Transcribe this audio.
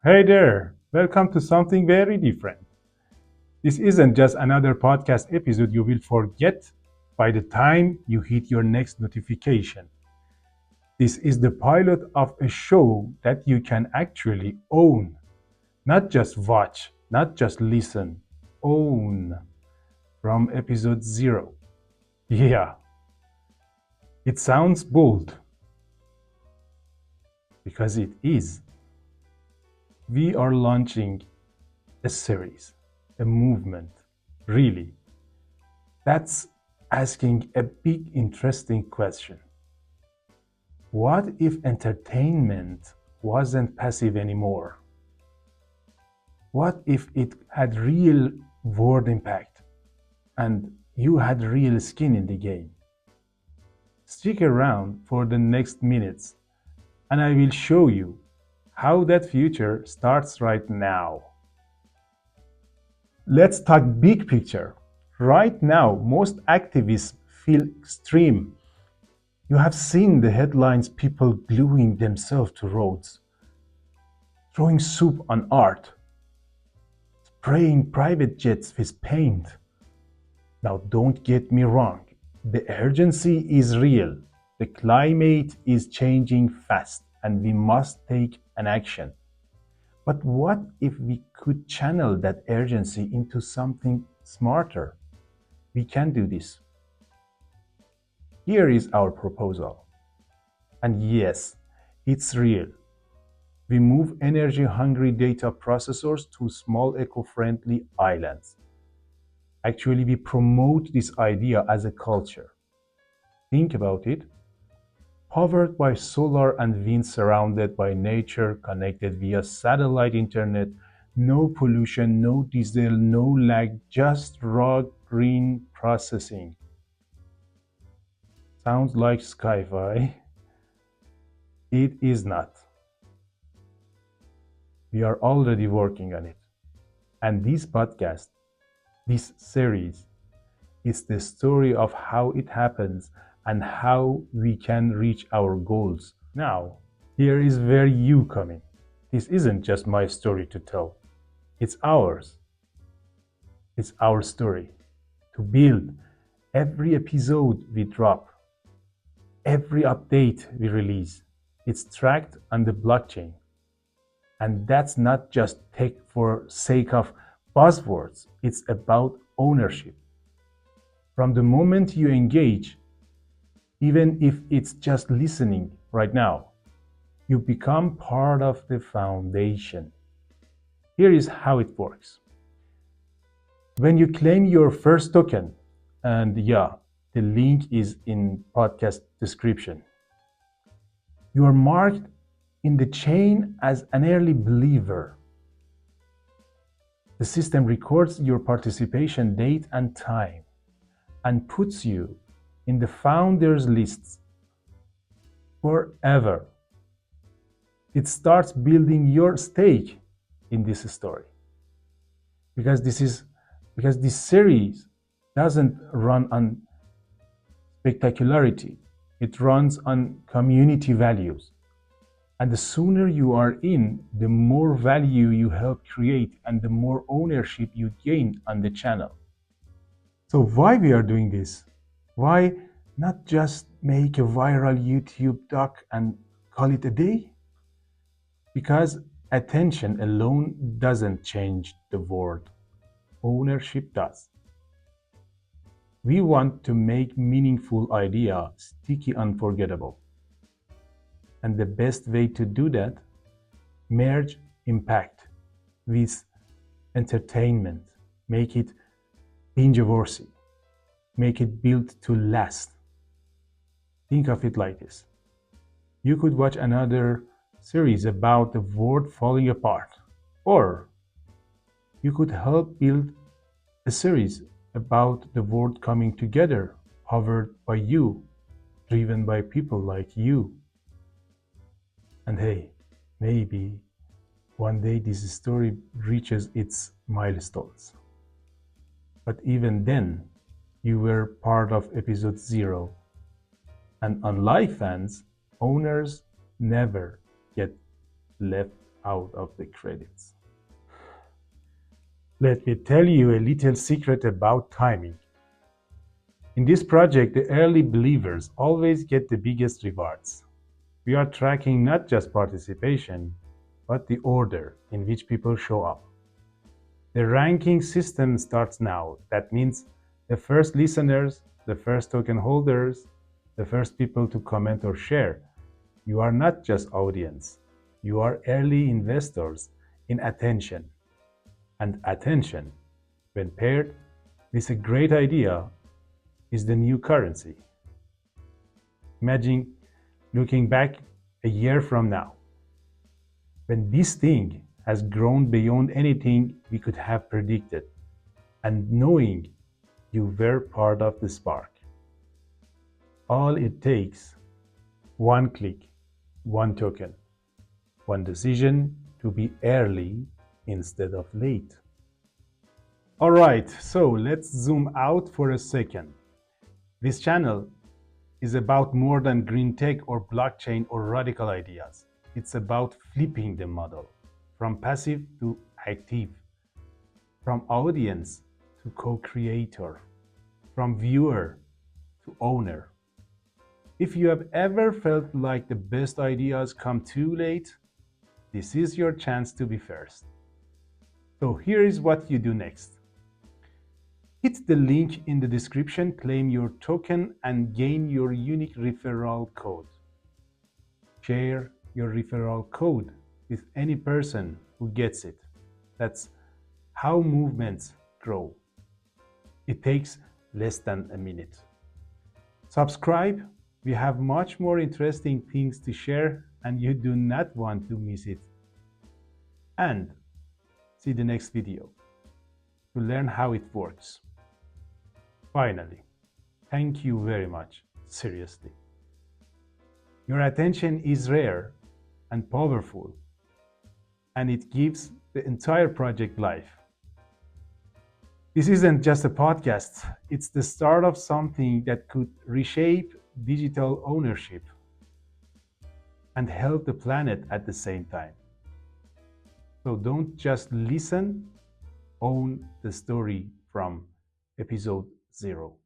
Hey there, welcome to something very different. This isn't just another podcast episode you will forget by the time you hit your next notification. This is the pilot of a show that you can actually own, not just watch, not just listen, own from episode zero. Yeah, it sounds bold because it is. We are launching a series, a movement, really. That's asking a big, interesting question. What if entertainment wasn't passive anymore? What if it had real world impact and you had real skin in the game? Stick around for the next minutes and I will show you how that future starts right now. Let's talk big picture. Right now, most activists feel extreme. You have seen the headlines, people gluing themselves to roads, throwing soup on art, spraying private jets with paint. Now, don't get me wrong, the urgency is real. The climate is changing fast and we must take an action. But what if we could channel that urgency into something smarter? We can do this. Here is our proposal. And yes, it's real. We move energy-hungry data processors to small eco-friendly islands. Actually, we promote this idea as a culture. Think about it. Powered by solar and wind, surrounded by nature, connected via satellite internet, no pollution, no diesel, no lag, just raw green processing. Sounds like sci-fi. It is not. We are already working on it. And this podcast, this series, is the story of how it happens and how we can reach our goals. Now, here is where you come in. This isn't just my story to tell, it's ours. It's our story to build. Every episode we drop, every update we release, it's tracked on the blockchain. And that's not just tech for sake of buzzwords, it's about ownership. From the moment you engage, even if it's just listening right now, you become part of the foundation. Here is how it works. When you claim your first token, and yeah, the link is in podcast description, you are marked in the chain as an early believer. The system records your participation date and time and puts you in the founders lists forever. It starts building your stake in this story. Because this series doesn't run on spectacularity. It runs on community values. And the sooner you are in, the more value you help create and the more ownership you gain on the channel. So why we are doing this? Why not just make a viral YouTube doc and call it a day? Because attention alone doesn't change the world. Ownership does. We want to make meaningful idea sticky, unforgettable. And the best way to do that, merge impact with entertainment. Make it binge-worthy. Make it built to last. Think of it like this. You could watch another series about the world falling apart. Or you could help build a series about the world coming together, powered by you, driven by people like you. And hey, maybe one day this story reaches its milestones. But even then, you were part of episode 0. And unlike fans, owners never get left out of the credits. Let me tell you a little secret about timing. In this project, the early believers always get the biggest rewards. We are tracking not just participation, but the order in which people show up. The ranking system starts now. That means the first listeners, the first token holders, the first people to comment or share. You are not just audience. You are early investors in attention. And attention, when paired with a great idea, is the new currency. Imagine looking back a year from now, when this thing has grown beyond anything we could have predicted, and knowing you were part of the spark. All it takes, one click, one token, one decision to be early instead of late. All right, so let's zoom out for a second. This channel is about more than green tech or blockchain or radical ideas. It's about flipping the model from passive to active, from audience to co-creator, from viewer to owner. If you have ever felt like the best ideas come too late, this is your chance to be first. So here is what you do next. Hit the link in the description, claim your token, and gain your unique referral code. Share your referral code with any person who gets it. That's how movements grow. It takes less than a minute. Subscribe. We have much more interesting things to share, and you do not want to miss it. And see the next video to learn how it works. Finally, thank you very much, seriously. Your attention is rare and powerful, and it gives the entire project life. This isn't just a podcast, it's the start of something that could reshape digital ownership and help the planet at the same time. So don't just listen, own the story from episode 0.